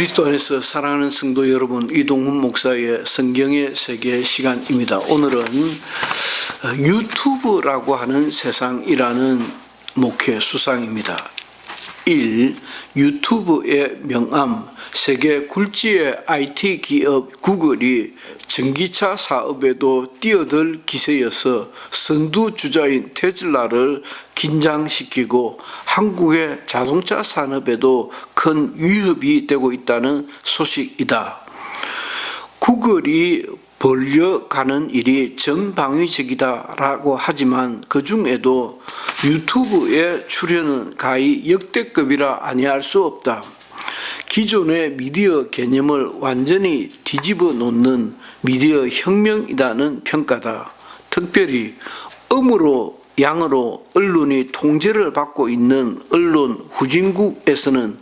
그리스도 안에서 사랑하는 성도 여러분, 이동훈 목사의 성경의 세계 시간입니다. 오늘은 유튜브라고 하는 세상이라는 목회 수상입니다. 1. 유튜브의 명암. 세계 굴지의 IT 기업 구글이 전기차 사업에도 뛰어들 기세여서 선두주자인 테슬라를 긴장시키고 한국의 자동차 산업에도 큰 위협이 되고 있다는 소식이다. 구글이 벌려가는 일이 전방위적이다라고 하지만 그 중에도 유튜브에 출연은 가히 역대급이라 아니할 수 없다. 기존의 미디어 개념을 완전히 뒤집어 놓는 미디어 혁명이라는 평가다. 특별히 음으로 양으로 언론이 통제를 받고 있는 언론 후진국에서는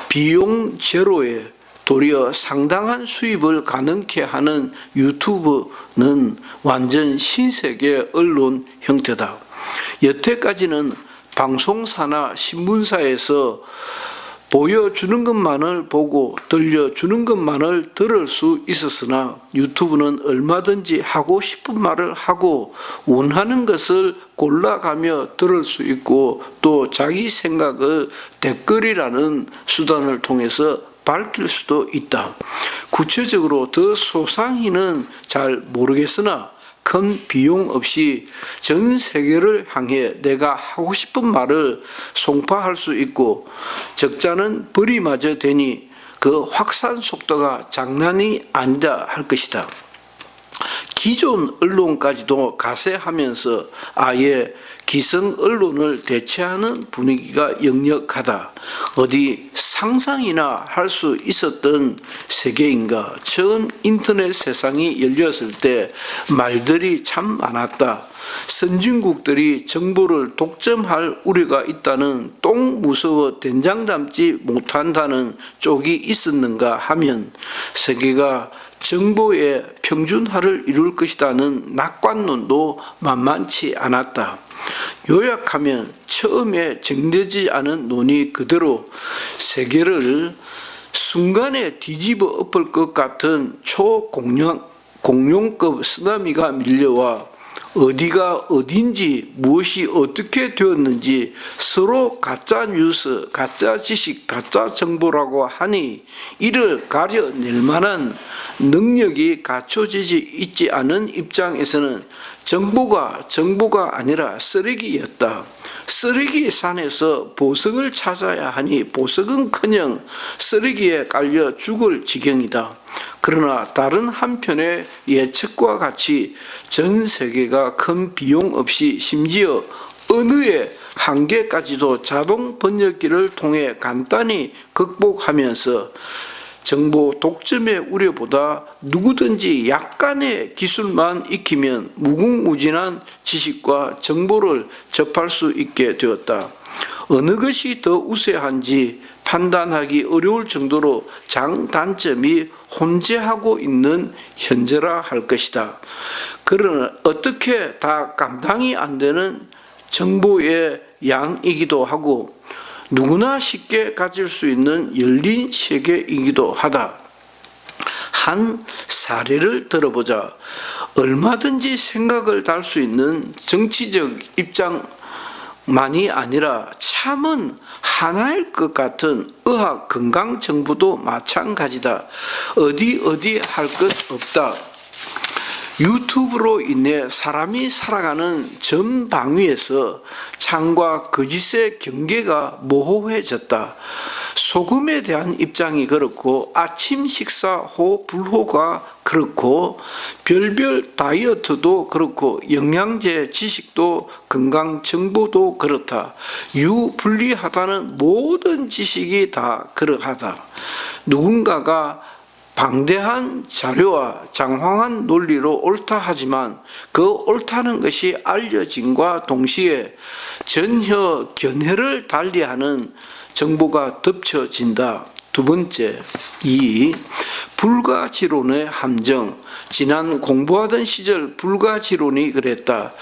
비용 제로에 도리어 상당한 수입을 가능케 하는 유튜브는 완전 신세계 언론 형태다. 여태까지는 방송사나 신문사에서 보여주는 것만을 보고 들려주는 것만을 들을 수 있었으나 유튜브는 얼마든지 하고 싶은 말을 하고 원하는 것을 골라가며 들을 수 있고 또 자기 생각을 댓글이라는 수단을 통해서 밝힐 수도 있다. 구체적으로 더 소상히는 잘 모르겠으나 큰 비용 없이 전 세계를 향해 내가 하고 싶은 말을 송파할 수 있고 적자는 벌이마저 되니 그 확산 속도가 장난이 아니다 할 것이다. 기존 언론까지도 가세하면서 아예 기성 언론을 대체하는 분위기가 역력하다. 어디 상상이나 할 수 있었던 세계인가. 처음 인터넷 세상이 열렸을 때 말들이 참 많았다. 선진국들이 정보를 독점할 우려가 있다는 똥 무서워 된장 담지 못한다는 쪽이 있었는가 하면 세계가 정보의 평준화를 이룰 것이라는 낙관론도 만만치 않았다. 요약하면 처음에 정되지 않은 논의 그대로 세계를 순간에 뒤집어 엎을 것 같은 초공룡급 쓰나미가 밀려와 어디가 어딘지 무엇이 어떻게 되었는지 서로 가짜 뉴스, 가짜 지식, 가짜 정보라고 하니 이를 가려낼 만한 능력이 갖춰지지 있지 않은 입장에서는 정보가 아니라 쓰레기였다. 쓰레기 산에서 보석을 찾아야 하니 보석은커녕 쓰레기에 깔려 죽을 지경이다. 그러나 다른 한편의 예측과 같이 전 세계가 큰 비용 없이 심지어 언어의 한계까지도 자동 번역기를 통해 간단히 극복하면서 정보 독점의 우려보다 누구든지 약간의 기술만 익히면 무궁무진한 지식과 정보를 접할 수 있게 되었다. 어느 것이 더 우세한지 판단하기 어려울 정도로 장단점이 혼재하고 있는 현재라 할 것이다. 그러나 어떻게 다 감당이 안 되는 정보의 양이기도 하고 누구나 쉽게 가질 수 있는 열린 세계이기도 하다. 한 사례를 들어보자. 얼마든지 생각을 달 수 있는 정치적 입장만이 아니라 참은 하나일 것 같은 의학 건강 정보도 마찬가지다. 어디 할 것 없다. 유튜브로 인해 사람이 살아가는 전방위에서 참과 거짓의 경계가 모호해졌다. 소금에 대한 입장이 그렇고 아침 식사 호 불호가 그렇고 별별 다이어트도 그렇고 영양제 지식도 건강 정보도 그렇다. 유불리하다는 모든 지식이 다 그러하다. 누군가가 방대한 자료와 장황한 논리로 옳다 하지만 그 옳다는 것이 알려짐과 동시에 전혀 견해를 달리하는 정보가 덮쳐진다. 두 번째, 2. 불가지론의 함정. 지난 공부하던 시절 불가지론이 그랬다.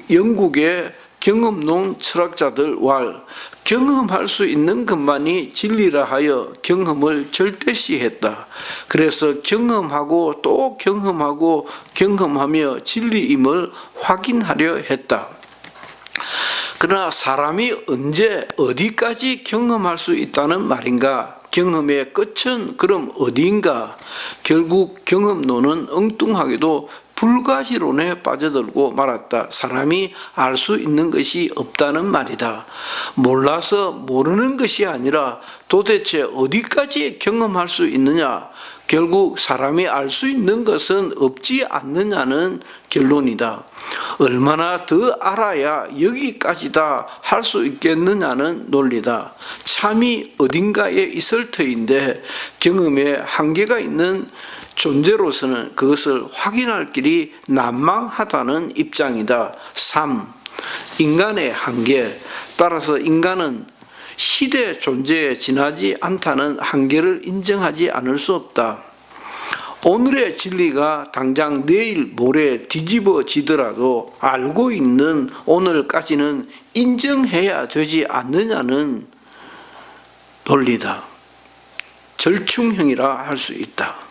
영국의 경험론 철학자들 왈 경험할 수 있는 것만이 진리라 하여 경험을 절대시했다. 그래서 경험하고 또 경험하고 경험하며 진리임을 확인하려 했다. 그러나 사람이 언제 어디까지 경험할 수 있다는 말인가? 경험의 끝은 그럼 어디인가? 결국 경험론은 엉뚱하게도 불가지론에 빠져들고 말았다. 사람이 알 수 있는 것이 없다는 말이다. 몰라서 모르는 것이 아니라 도대체 어디까지 경험할 수 있느냐? 결국 사람이 알 수 있는 것은 없지 않느냐는 결론이다. 얼마나 더 알아야 여기까지다 할 수 있겠느냐는 논리다. 참이 어딘가에 있을 터인데 경험에 한계가 있는 존재로서는 그것을 확인할 길이 난망하다는 입장이다. 3. 인간의 한계. 따라서 인간은 시대 존재에 지나지 않다는 한계를 인정하지 않을 수 없다. 오늘의 진리가 당장 내일 모레 뒤집어지더라도 알고 있는 오늘까지는 인정해야 되지 않느냐는 논리다. 절충형이라 할 수 있다.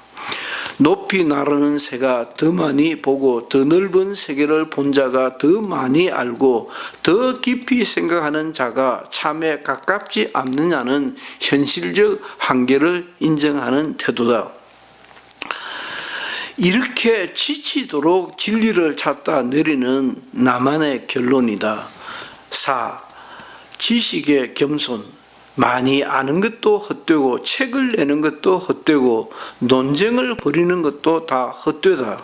높이 나르는 새가 더 많이 보고 더 넓은 세계를 본 자가 더 많이 알고 더 깊이 생각하는 자가 참에 가깝지 않느냐는 현실적 한계를 인정하는 태도다. 이렇게 지치도록 진리를 찾다 내리는 나만의 결론이다. 4. 지식의 겸손. 많이 아는 것도 헛되고 책을 내는 것도 헛되고 논쟁을 벌이는 것도 다 헛되다.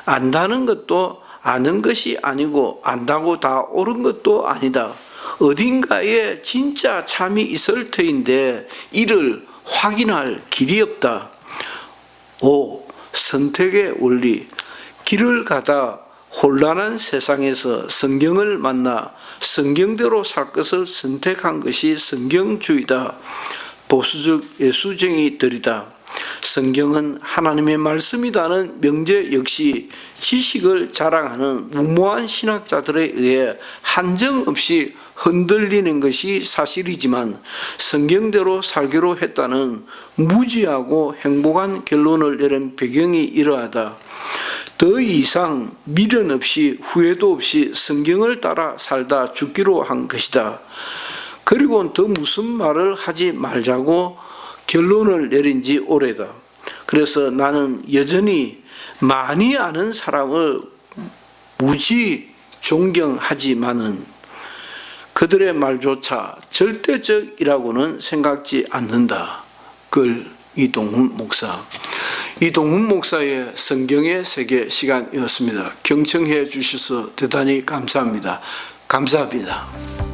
안다는 것도 아는 것이 아니고 안다고 다 옳은 것도 아니다. 어딘가에 진짜 참이 있을 터인데 이를 확인할 길이 없다. 5. 선택의 원리. 길을 가다 혼란한 세상에서 성경을 만나 성경대로 살 것을 선택한 것이 성경주의다. 보수적 예수쟁이들이다. 성경은 하나님의 말씀이라는 명제 역시 지식을 자랑하는 무모한 신학자들에 의해 한정없이 흔들리는 것이 사실이지만 성경대로 살기로 했다는 무지하고 행복한 결론을 내린 배경이 이러하다. 더 이상 미련 없이 후회도 없이 성경을 따라 살다 죽기로 한 것이다. 그리고 더 무슨 말을 하지 말자고 결론을 내린 지 오래다. 그래서 나는 여전히 많이 아는 사람을 무지 존경하지만은 그들의 말조차 절대적이라고는 생각지 않는다. 글 이동훈 목사. 이동훈 목사의 성경의 세계 시간이었습니다. 경청해 주셔서 대단히 감사합니다. 감사합니다.